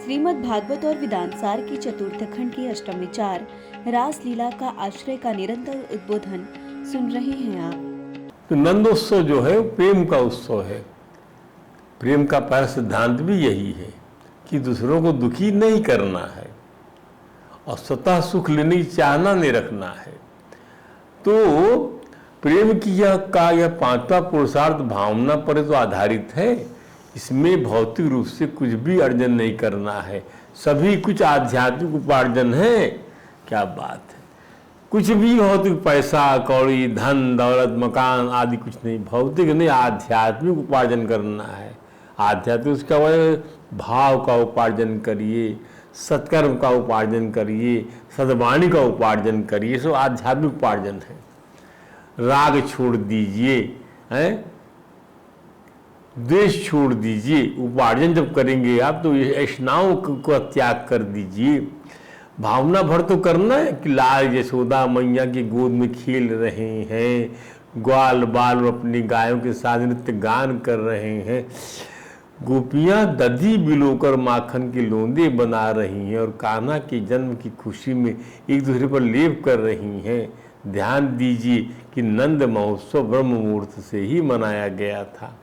श्रीमद् भागवत और वेदांत सार की चतुर्थ खंड की अष्टम विचार रास लीला का आश्रय का निरंतर उद्बोधन सुन रहे हैं आप। तो नंदोत्सव जो है प्रेम का उत्सव है। प्रेम का पहला सिद्धांत भी यही है कि दूसरों को दुखी नहीं करना है और स्वतः सुख लेने की चाहना नहीं रखना है। तो प्रेम की यह पांचवा पुरुषार्थ भावना पर तो आधारित है। इसमें भौतिक रूप से कुछ भी अर्जन नहीं करना है, सभी कुछ आध्यात्मिक उपार्जन है। क्या बात है, कुछ भी भौतिक पैसा कौड़ी धन दौलत मकान आदि कुछ नहीं, भौतिक नहीं आध्यात्मिक उपार्जन करना है। आध्यात्मिक उसका वह भाव का उपार्जन करिए, सत्कर्म का उपार्जन करिए, सद्वाणी का उपार्जन करिए, सो आध्यात्मिक उपार्जन है। राग छोड़ दीजिए, हैं, द्वेष छोड़ दीजिए। उपार्जन जब करेंगे आप तो ये ऐष्णाओं को त्याग कर दीजिए। भावना भर तो करना है कि लाल यशोदा मैया की गोद में खेल रहे हैं, ग्वाल बाल अपनी गायों के साथ नृत्य गान कर रहे हैं, गोपियां दधी बिलोकर माखन के लोंदे बना रही हैं और कान्हा के जन्म की खुशी में एक दूसरे पर लेप कर रही हैं। ध्यान दीजिए कि नंद महोत्सव ब्रह्म मुहूर्त से ही मनाया गया था।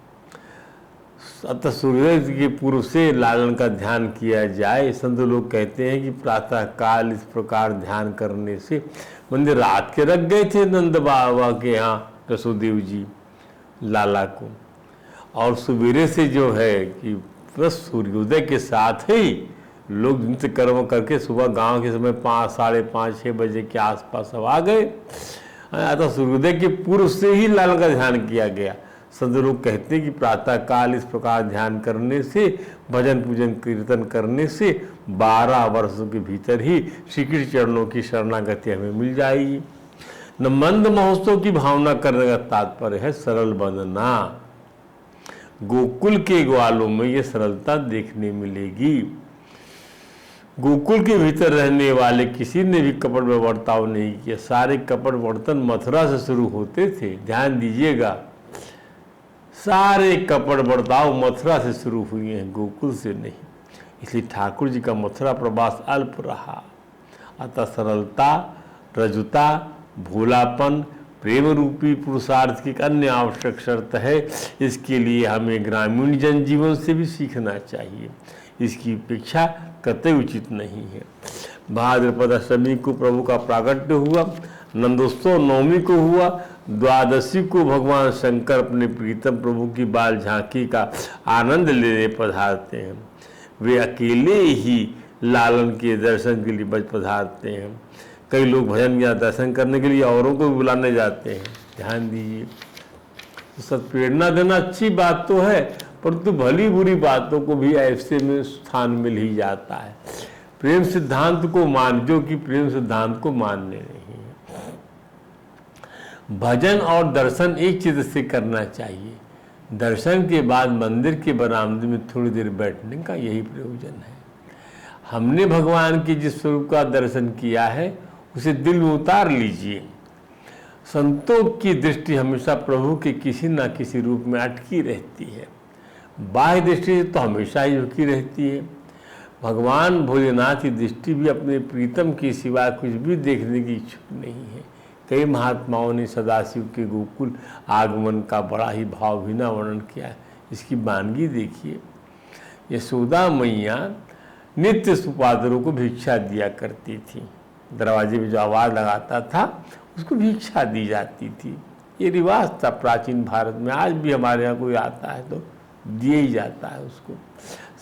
अतः सूर्योदय के पूर्व से लालन का ध्यान किया जाए। संत लोग कहते हैं कि प्रातः काल इस प्रकार ध्यान करने से मंदिर रात के रख गए थे नंद बाबा के यहाँ वसुदेव जी लाला को, और सवेरे से जो है कि बस सूर्योदय के साथ ही लोग नित्य कर्म करके सुबह गांव के समय 5, साढ़े 5, 6 बजे के आसपास सब आ गए। अतः सूर्योदय के पूर्व से ही लालन का ध्यान किया गया। संत लोग कहते हैं कि प्रातः काल इस प्रकार ध्यान करने से, भजन पूजन कीर्तन करने से 12 वर्षों के भीतर ही श्री कृष्ण चरणों की शरणागति हमें मिल जाएगी। नंद महोत्सव की भावना करने का तात्पर्य है सरल बनना। गोकुल के ग्वालों में ये सरलता देखने मिलेगी। गोकुल के भीतर रहने वाले किसी ने भी कपट में बर्ताव नहीं किया। सारे कपट बर्तन मथुरा से शुरू होते थे। ध्यान दीजिएगा, सारे कपट बर्ताव मथुरा से शुरू हुए हैं, गोकुल से नहीं। इसलिए ठाकुर जी का मथुरा प्रवास अल्प रहा। अतः सरलता, रजुता, भोलापन प्रेम रूपी पुरुषार्थ की एक अन्य आवश्यक शर्त है। इसके लिए हमें ग्रामीण जनजीवन से भी सीखना चाहिए। इसकी उपेक्षा कतई उचित नहीं है। भाद्रपद अष्टमी को प्रभु का प्राकट्य हुआ, नंदोत्सव नवमी को हुआ, द्वादशी को भगवान शंकर अपने प्रीतम प्रभु की बाल झांकी का आनंद लेने पधारते हैं। वे अकेले ही लालन के दर्शन के लिए बज पधारते हैं। कई लोग भजन या दर्शन करने के लिए औरों को भी बुलाने जाते हैं। ध्यान दीजिए, सत्प्रेरणा देना अच्छी बात तो है, परंतु भली बुरी बातों को भी ऐसे में स्थान मिल ही जाता है। प्रेम सिद्धांत को मान, जो कि प्रेम सिद्धांत को मानने नहीं है। भजन और दर्शन एक चित्त से करना चाहिए। दर्शन के बाद मंदिर के बरामदे में थोड़ी देर बैठने का यही प्रयोजन है। हमने भगवान के जिस स्वरूप का दर्शन किया है उसे दिल में उतार लीजिए। संतों की दृष्टि हमेशा प्रभु के किसी न किसी रूप में अटकी रहती है। बाह्य दृष्टि तो हमेशा ही झुकी रहती है। भगवान भोलेनाथ की दृष्टि भी अपने प्रीतम के सिवा कुछ भी देखने की इच्छुक नहीं है। कई महात्माओं ने सदाशिव के गोकुल आगमन का बड़ा ही भावभीना वर्णन किया है। इसकी वानगी देखिए। यशोदा मैया नित्य सुपात्रों को भिक्षा दिया करती थी। दरवाजे में जो आवाज़ लगाता था उसको भिक्षा दी जाती थी। ये रिवाज था प्राचीन भारत में। आज भी हमारे यहाँ कोई आता है तो दिया ही जाता है उसको।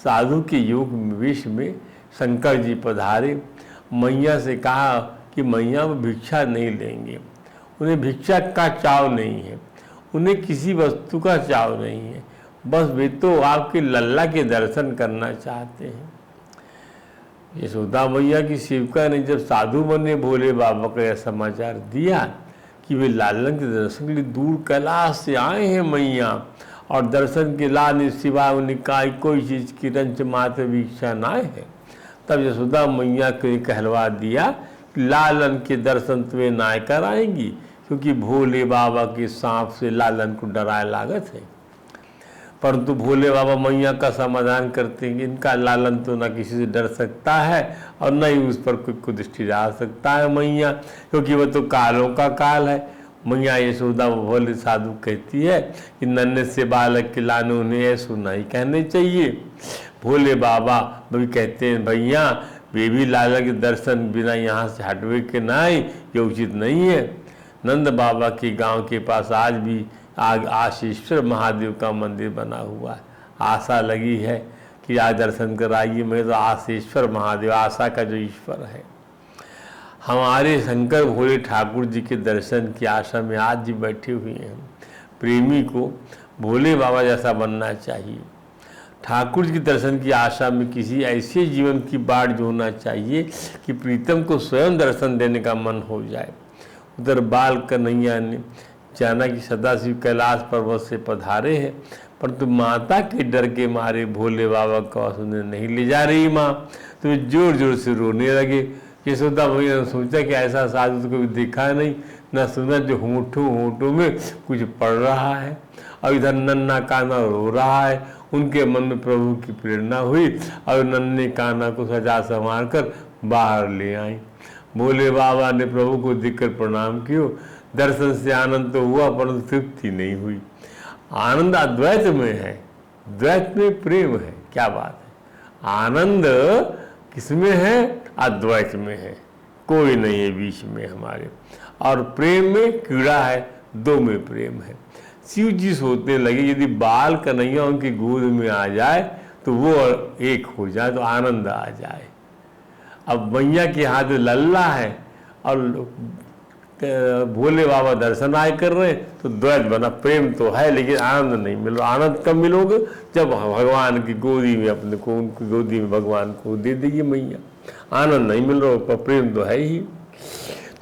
साधु के योग वेश में शंकर जी पधारे। मैया से कहा कि मैया वो भिक्षा नहीं लेंगे। उन्हें भिक्षा का चाव नहीं है, उन्हें किसी वस्तु का चाव नहीं है, बस वे तो आपके लल्ला के दर्शन करना चाहते हैं। यशोदा मैया की सेविका ने जब साधु बने भोले बाबा का यह समाचार दिया कि वे लालन के दर्शन के लिए दूर कैलाश से आए हैं मैया, और दर्शन के लाने सिवाय उन्हें कोई चीज़ की रंच मात्र भी इच्छा ना है, तब यशोदा मैया को कहलवा दिया लालन के दर्शन तुम्हें ना कराएंगी, क्योंकि भोले बाबा के सांप से लालन को डराए लागत है। परंतु भोले बाबा मैया का समाधान करते हैं। इनका लालन तो न किसी से डर सकता है और न ही उस पर कोई कुदृष्टि डाल सकता है मैया, क्योंकि वह तो कालों का काल है। मैया यशोदा भोले साधु कहती है कि नन्हे से बालक के लाने उन्हें ऐसा नहीं कहने चाहिए। भोले बाबा भी कहते हैं भैया बेबी लाला के दर्शन बिना यहाँ से हटवे के नहीं, ये उचित नहीं है। नंद बाबा के गांव के पास आज भी आशीश्वर महादेव का मंदिर बना हुआ है। आशा लगी है कि आज दर्शन कराइए। मैं तो आशीश्वर महादेव, आशा का जो ईश्वर है, हमारे शंकर भोले ठाकुर जी के दर्शन की आशा में आज भी बैठे हुए हैं। प्रेमी को भोले बाबा जैसा बनना चाहिए। ठाकुर जी के दर्शन की आशा में किसी ऐसे जीवन की बाढ़ जो होना चाहिए कि प्रीतम को स्वयं दर्शन देने का मन हो जाए। उधर बाल कन्हैया ने जाना कि सदाशिव कैलाश पर्वत से पधारे हैं, परंतु माता के डर के मारे भोले बाबा को सुनने नहीं ले जा रही माँ, तो वे जोर जोर से रोने लगे। यशोदा भैया ने सोचा कि ऐसा साधु तो कभी देखा नहीं, न सुना जो होंठों में कुछ पड़ रहा है, और इधर नन्ना काना रो रहा है। उनके मन में प्रभु की प्रेरणा हुई और नन्हे काना को सजा संवार कर बाहर ले आई। भोले बाबा ने प्रभु को देखकर प्रणाम किया। दर्शन से आनंद तो हुआ परंतु तृप्ति नहीं हुई। आनंद अद्वैत में है, द्वैत में प्रेम है। क्या बात है! आनंद किसमें है? अद्वैत में है, कोई नहीं है बीच में हमारे। और प्रेम में कीड़ा है, दो में प्रेम है। शिव जी सोचने लगे यदि बाल कन्हैया उनकी गोद में आ जाए तो वो एक हो जाए तो आनंद आ जाए। अब मैया के हाथ में लल्ला है और भोले बाबा दर्शन आए कर रहे हैं तो द्वैत बना। प्रेम तो है लेकिन आनंद नहीं मिल रहा। आनंद कब मिलोगे? जब भगवान की गोदी में अपने को, उनकी गोदी में भगवान को दे देगी मैया। आनंद नहीं मिल रहा, पर प्रेम तो है ही।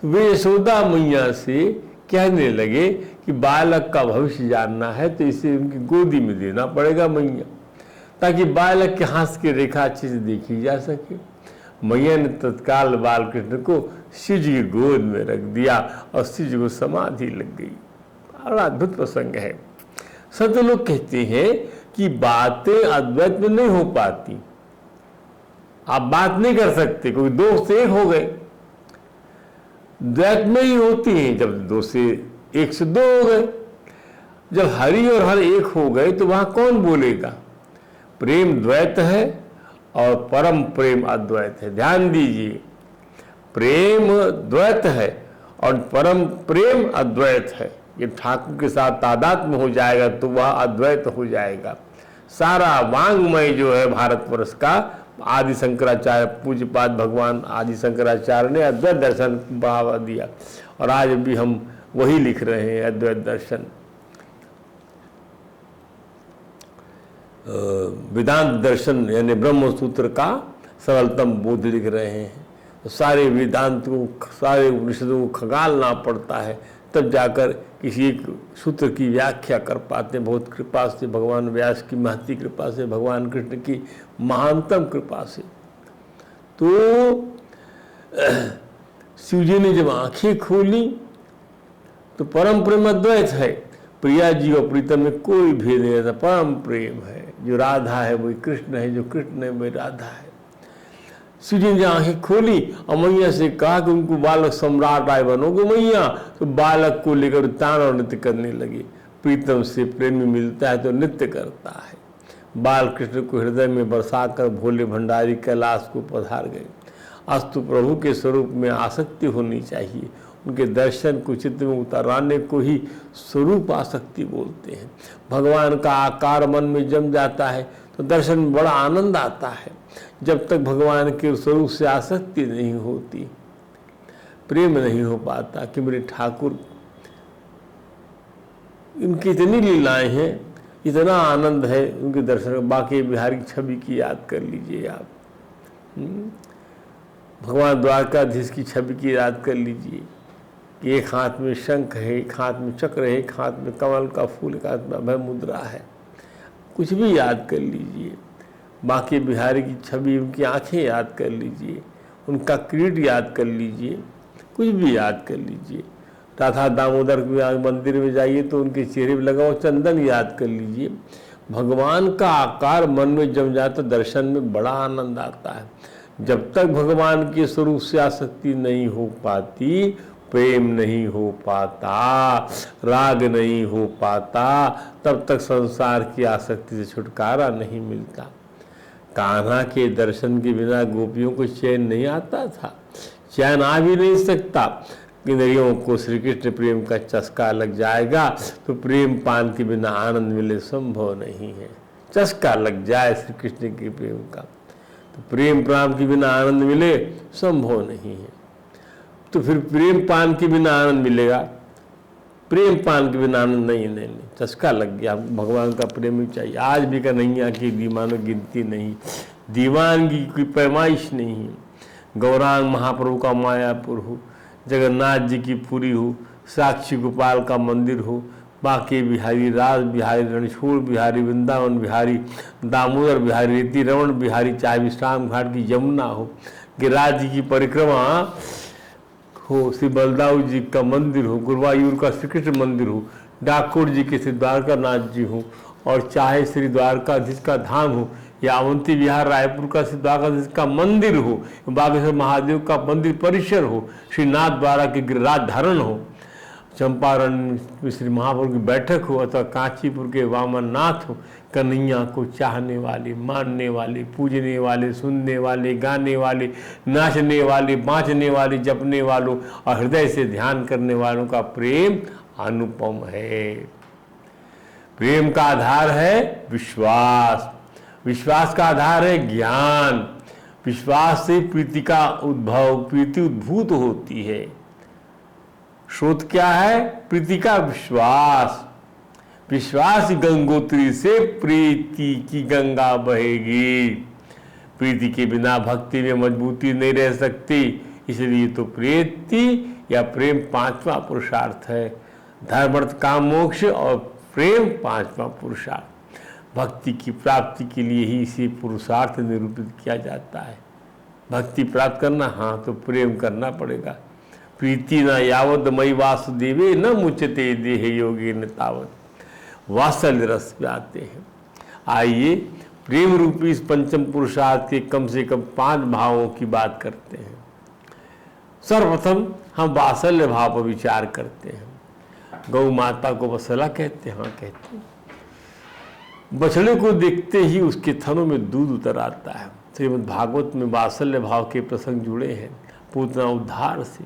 तो वे यशोदा मैया से कहने लगे कि बालक का भविष्य जानना है तो इसे उनकी गोदी में देना पड़ेगा मैया, ताकि बालक के हाथ की रेखा अच्छे से देखी जा सके। मैया ने तत्काल बाल कृष्ण को शिव जी की गोद में रख दिया और शिव जी को समाधि लग गई। बड़ा अद्भुत प्रसंग है। संत लोग कहते हैं कि बातें अद्वैत में नहीं हो पाती। आप बात नहीं कर सकते, क्योंकि दो से एक हो गए। द्वैत में ही होती हैं जब दो से एक से दो हो गए। जब हरि और हर एक हो गए तो वहां कौन बोलेगा? प्रेम द्वैत है और परम प्रेम अद्वैत है। ध्यान दीजिए, प्रेम द्वैत है और परम प्रेम अद्वैत है। ये ठाकुर के साथ तादात्म्य हो जाएगा तो वह अद्वैत हो जाएगा। सारा वांग्मय जो है भारतवर्ष का, आदि शंकराचार्य पूज्यपाद भगवान आदि शंकराचार्य ने अद्वैत दर्शन को बढ़ावा दिया और आज भी हम वही लिख रहे हैं, अद्वैत दर्शन। वेदांत दर्शन यानी ब्रह्म सूत्र का सरलतम बोध लिख रहे हैं। तो सारे वेदांत को, सारे उपनिषदों को खंगालना पड़ता है, तब जाकर किसी एक सूत्र की व्याख्या कर पाते हैं। बहुत कृपा से, भगवान व्यास की महती कृपा से, भगवान कृष्ण की महानतम कृपा से। तो शिव जी ने जब आंखें खोली तो परम प्रेम अद्वैत है। प्रिया जी और प्रीतम में कोई भेद नहीं रहता, परम प्रेम है। जो राधा है वही कृष्ण है, जो कृष्ण है वही राधा है। शिव जी ने आंखें खोली और मैया से कहा कि उनको बालक सम्राट आए बनोगे मैया, तो बालक को लेकर तान और नृत्य करने लगे। प्रीतम से प्रेमी मिलता है तो नृत्य करता है। बाल कृष्ण को हृदय में बरसाकर भोले भंडारी कैलाश को पधार गए। अस्तु प्रभु के स्वरूप में आसक्ति होनी चाहिए। उनके दर्शन को चित्त में उतारने को ही स्वरूप आसक्ति बोलते हैं। भगवान का आकार मन में जम जाता है तो दर्शन में बड़ा आनंद आता है। जब तक भगवान के स्वरूप से आसक्ति नहीं होती, प्रेम नहीं हो पाता कि मेरे ठाकुर, इनकी इतनी लीलाएं हैं, इतना आनंद है उनके दर्शन। बाकी बिहारी की छवि की याद कर लीजिए आप, भगवान द्वारकाधीश की छवि की याद कर लीजिए कि एक हाथ में शंख है, एक हाथ में चक्र है, एक हाथ में कमल का फूल, एक हाथ में अभय मुद्रा है। कुछ भी याद कर लीजिए। बाकी बिहारी की छवि, उनकी आंखें याद कर लीजिए, उनका क्रीट याद कर लीजिए, कुछ भी याद कर लीजिए। राधा दामोदर के मंदिर में जाइए तो उनके चेहरे पर लगा हुआ चंदन याद कर लीजिए। भगवान का आकार मन में जम जाए तो दर्शन में बड़ा आनंद आता है। जब तक भगवान के स्वरूप से आसक्ति नहीं हो पाती, प्रेम नहीं हो पाता, राग नहीं हो पाता, तब तक संसार की आसक्ति से छुटकारा नहीं मिलता। कान्हा के दर्शन के बिना गोपियों को चैन नहीं आता था, चैन आ भी नहीं सकता। इंद्रियों को श्री कृष्ण प्रेम का चस्का लग जाएगा तो प्रेम पान के बिना आनंद मिले संभव नहीं है। चस्का लग जाए श्री कृष्ण के प्रेम का तो प्रेम पान के बिना आनंद मिले संभव नहीं है। तो फिर प्रेम पान के बिना आनंद मिलेगा, प्रेम पान के बिना आनंद नहीं। चस्का लग गया, भगवान का प्रेम ही चाहिए। आज भी कन्हैया की दीवानों गिनती नहीं, दीवानगी की पैमाइश नहीं है। गौरांग महाप्रभु का मायापुर हो, जगन्नाथ जी की पुरी हो, साक्षी गोपाल का मंदिर हो, बांके बिहारी, राज बिहारी, रणछोड़ बिहारी, वृंदावन बिहारी, दामोदर बिहारी, रीति रमण बिहारी, चाहे विश्राम घाट की यमुना हो, गिरिराज जी की परिक्रमा हो, श्री बलदाऊ जी का मंदिर हो, गुरुवायूर का श्री कृष्ण मंदिर हो, डाकोर जी के श्री द्वारकानाथ जी हो, और चाहे श्री द्वारकाधीश का धाम हो, या अवंती विहार रायपुर का श्री द्वारकाधीश का मंदिर हो, बागेश्वर महादेव का मंदिर परिसर हो, श्री नाथ द्वारा के गिरिराज धारण हो, चंपारण में श्री महाप्रभु की बैठक हो, अथवा कांचीपुर के वामन नाथ हो, कन्हैया को चाहने वाले, मानने वाले, पूजने वाले, सुनने वाले, गाने वाले, नाचने वाले, बाँचने वाले, जपने वालों और हृदय से ध्यान करने वालों का प्रेम अनुपम है। प्रेम का आधार है विश्वास, विश्वास का आधार है ज्ञान। विश्वास से प्रीति का उद्भव, प्रीति उद्भूत होती है। स्रोत क्या है? प्रीति का विश्वास। विश्वास गंगोत्री से प्रीति की गंगा बहेगी। प्रीति के बिना भक्ति में मजबूती नहीं रह सकती, इसलिए तो प्रीति या प्रेम पांचवा पुरुषार्थ है। धर्म अर्थ काम मोक्ष और प्रेम पांचवा पुरुषार्थ। भक्ति की प्राप्ति के लिए ही इसे पुरुषार्थ निरूपित किया जाता है। भक्ति प्राप्त करना, हाँ, तो प्रेम करना पड़ेगा। प्रीति न यावद मयि वासुदेवे न मुचते देह योगी न तावत। वात्सल्य रस पे आते हैं। आइए प्रेम रूपी इस पंचम पुरुषार्थ के कम से कम 5 भावों की बात करते हैं। सर्वप्रथम हम वात्सल्य भाव पर विचार करते हैं। गौ माता को वत्सला कहते हैं, हाँ कहते हैं। बछड़े को देखते ही उसके थनों में दूध उतर आता है। श्रीमद् भागवत में वात्सल्य भाव के प्रसंग जुड़े हैं। पूतना उद्धार से,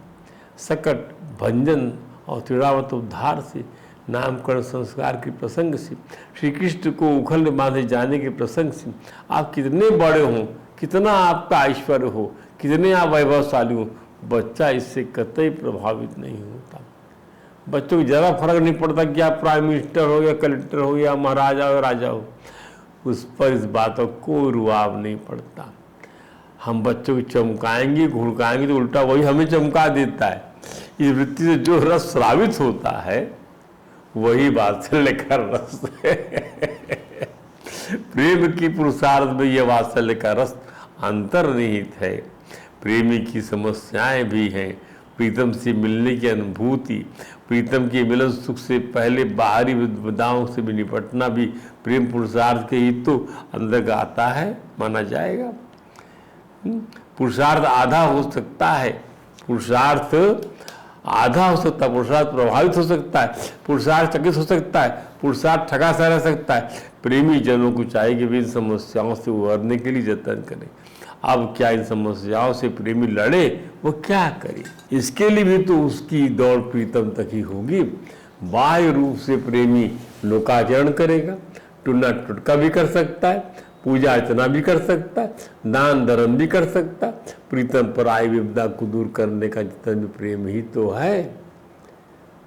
सकट भंजन और तिड़ावत उद्धार से, नामकरण संस्कार के प्रसंग से, श्री कृष्ण को उखल में बांधे जाने के प्रसंग से, आप कितने बड़े हों, कितना आपका ऐश्वर्य हो, कितने आप वैभवशाली हो, बच्चा इससे कतई प्रभावित नहीं होता। बच्चों को ज़रा फर्क नहीं पड़ता कि आप प्राइम मिनिस्टर हो या कलेक्टर हो या महाराजा हो राजा हो, उस पर इस बात का कोई रुआब नहीं पड़ता। हम बच्चों को चमकाएंगे, घुड़काएंगे तो उल्टा वही हमें चमका देता है। इस वृत्ति से जो रस स्रावित होता है वही वात्सल्य का रस है। प्रेम की पुरुषार्थ में यह वात्सल्य का रस अंतर्निहित है। प्रेमी की समस्याएं भी हैं। प्रीतम से मिलने की अनुभूति, प्रीतम के मिलन सुख से पहले बाहरी विपदाओं से भी निपटना भी प्रेम पुरुषार्थ के ही तो अंदर आता है, माना जाएगा। पुरुषार्थ आधा हो सकता है, पुरुषार्थ आधा हो सकता है, पुरुषार्थ प्रभावित हो सकता है, पुरुषार्थ चकित हो सकता है, पुरुषार्थ ठगा सा रह सकता है। प्रेमी जनों को चाहिए कि वे इन समस्याओं से उभरने के लिए जतन करें। अब क्या इन समस्याओं से प्रेमी लड़े, वो क्या करे? इसके लिए भी तो उसकी दौड़ प्रीतम तक ही होगी। बाह्य रूप से प्रेमी लोकाचरण करेगा, टुन्ना टुटका भी कर सकता है, पूजा अर्चना भी कर सकता है, दान धर्म भी कर सकता है। प्रीतम पर आई विपदा को दूर करने का जितना भी प्रेम ही तो है।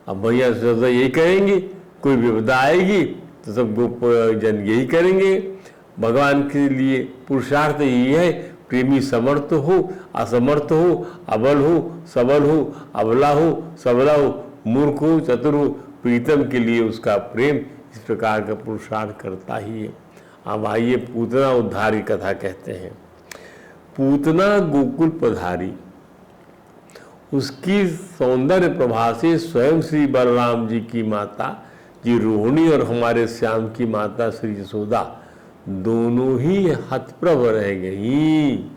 अब भैया श्रद्धा यही करेंगे, कोई विपदा आएगी तो सब गोप जन यही करेंगे। भगवान के लिए पुरुषार्थ यही है, प्रेमी समर्थ हो, असमर्थ हो, अबल हो, सबल हो, अबला हो, सबला हो, मूर्ख हो, चतुर हो, प्रीतम के लिए उसका प्रेम इस प्रकार का पुरुषार्थ करता ही है। अब आइए पूतना उद्धार की कथा कहते हैं। पूतना गोकुल पधारी, उसकी सौंदर्य प्रभा से स्वयं श्री बलराम जी की माता जी रोहिणी और हमारे श्याम की माता श्री यशोदा दोनों ही हतप्रभ रह गई।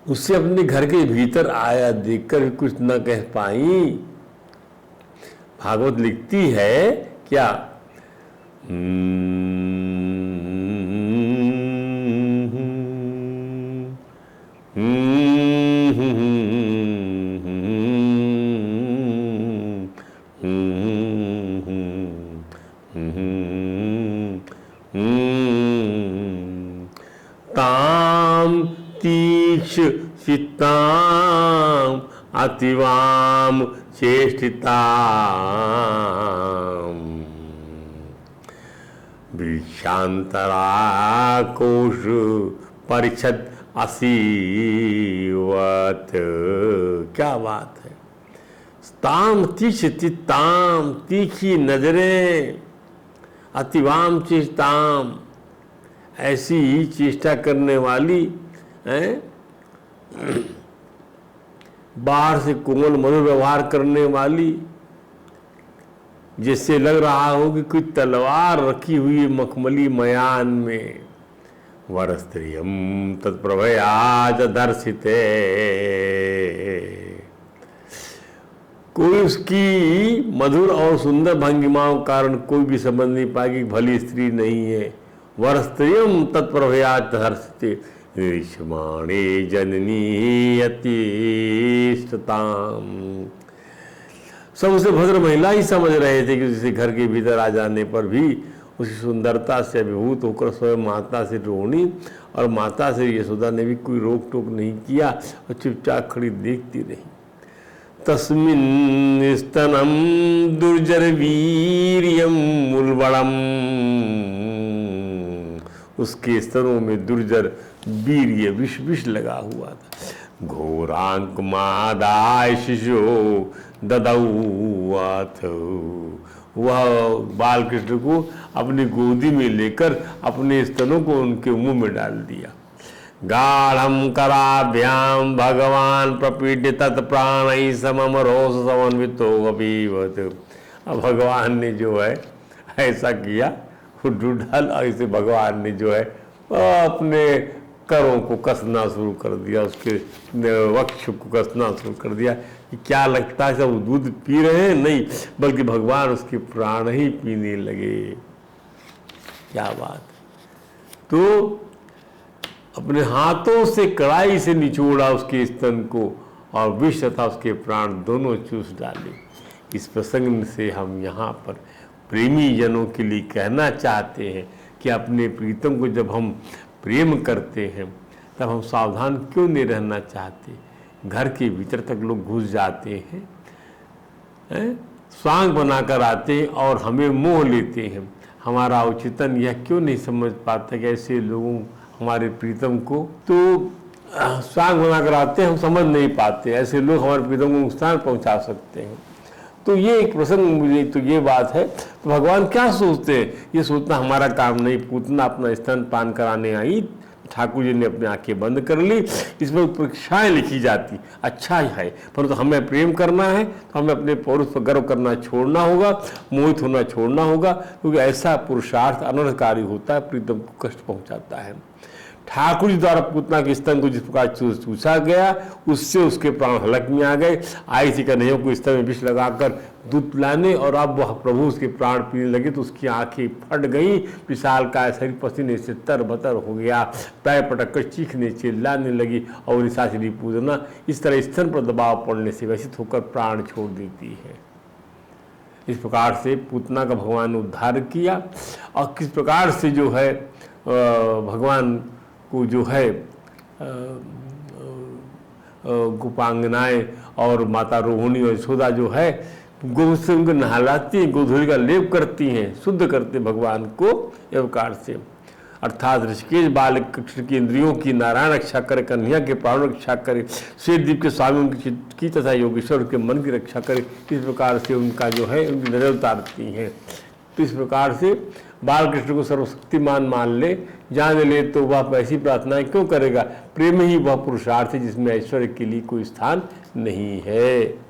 उससे अपने घर के भीतर आया देखकर भी कुछ न कह पाई। भागवत लिखती है क्या, ताम तीक्ष चित्ताम अतिवाम चेष्टिताम वृक्षांतरा कोश परिषद असीवत। क्या बात है। ताम तीक्ष चित्ताम, तीखी नजरें, अतिवाम चेष्टाम, ऐसी ही चेष्टा करने वाली हैं, बाहर से कोमल मधुर व्यवहार करने वाली, जिससे लग रहा हो कि कोई तलवार रखी हुई है मखमली मयान में। वरस्त्रियम तत्प्रभया दर्शिते, कोई उसकी मधुर और सुंदर भंगिमाओं कारण कोई भी समझ नहीं पाएगी भली स्त्री नहीं है। वरस्त्रियम तत्प्रभया दर्शिते ऋषमाणे जननी अतिष्ठताम। सब उसे भद्र महिला ही समझ रहे थे कि उसे घर के भीतर आ जाने पर भी उसकी सुंदरता से अभिभूत होकर स्वयं माता से रोहिणी और माता से यशोदा ने भी कोई रोक टोक नहीं किया और चुपचाप खड़ी देखती रही। तस्मिन् स्तनम दुर्जर वीर्यम उल्बणम, उसके स्तनों में दुर्जर वीर्य विष लगा हुआ था। घोरांक मादाय शिशु ददौथ, वह बाल कृष्ण को अपनी गोदी में लेकर अपने स्तनों को उनके मुंह में डाल दिया। गाढ़म कराभ्याम भगवान प्रपीड्य तत्प्राण समम रोष समन्वितो अभीवत। अब भगवान ने जो है ऐसा किया, डाल ऐसे भगवान ने जो है अपने करों को कसना शुरू कर दिया, उसके वक्ष को कसना शुरू कर दिया कि क्या लगता है सब दूध पी रहे हैं, नहीं बल्कि भगवान उसके प्राण ही पीने लगे। क्या बात। तो अपने हाथों से कड़ाई से निचोड़ा उसके स्तन को और विष तथा उसके प्राण दोनों चूस डाले। इस प्रसंग से हम यहाँ पर प्रेमी जनों के लिए कहना चाहते हैं कि अपने प्रीतम को जब हम प्रेम करते हैं तब हम सावधान क्यों नहीं रहना चाहते। घर के भीतर तक लोग घुस जाते हैं, स्वांग बनाकर आते हैं और हमें मोह लेते हैं। हमारा औचितन यह क्यों नहीं समझ पाते कि ऐसे लोगों हमारे प्रीतम को तो स्वांग बनाकर आते हैं, हम समझ नहीं पाते ऐसे लोग हमारे प्रीतम को नुकसान पहुंचा सकते हैं। तो ये एक प्रसंग मुझे तो ये बात है। तो भगवान क्या सोचते हैं, ये सोचना हमारा काम नहीं। पूतना अपना स्तन पान कराने आई, ठाकुर जी ने अपनी आंखें बंद कर ली। इसमें परीक्षाएं लिखी जाती, अच्छा है, परंतु हमें प्रेम करना है तो हमें अपने पौरुष पर गर्व करना छोड़ना होगा, मोहित होना छोड़ना होगा, क्योंकि ऐसा पुरुषार्थ अनर्थकारी होता है, प्रीतम को कष्ट पहुंचाता है। ठाकुर जी द्वारा पूतना के स्तन को जिस प्रकार चूसा गया उससे उसके प्राण हलक में आ गए। आई थी कन्हैया को स्तन में विष लगाकर दूध पिलाने और अब वह प्रभु उसके प्राण पीने लगे तो उसकी आंखें फट गई, विशाल का शरीर पसीने से तरबतर हो गया, पैर पटक कर चीखने चिल्लाने लगी और निशाचरी पूजना इस तरह स्तन पर दबाव पड़ने से व्यसित होकर प्राण छोड़ देती है। इस प्रकार से पूतना का भगवान ने उद्धार किया और किस प्रकार से जो है भगवान को जो है गोपांगनाएं और माता रोहिणी और यशोदा जो है गो से उनको नहलाती हैं, गोधूली का लेप करती हैं, शुद्ध करते भगवान को इस प्रकार से। अर्थात ऋषिकेश बाल कृष्ण की इंद्रियों की नारायण रक्षा करे, कन्हैया के प्राण रक्षा करे, श्वेतद्वीप के स्वामी उनकी की तथा योगेश्वर के मन की रक्षा करे। इस प्रकार से उनका जो है उनकी नजर उतारती हैं। तो इस प्रकार से बाल कृष्ण को सर्वशक्तिमान मान ले, जान ले तो वह ऐसी प्रार्थनाएं क्यों करेगा। प्रेम ही वह पुरुषार्थ है जिसमें ऐश्वर्य के लिए कोई स्थान नहीं है।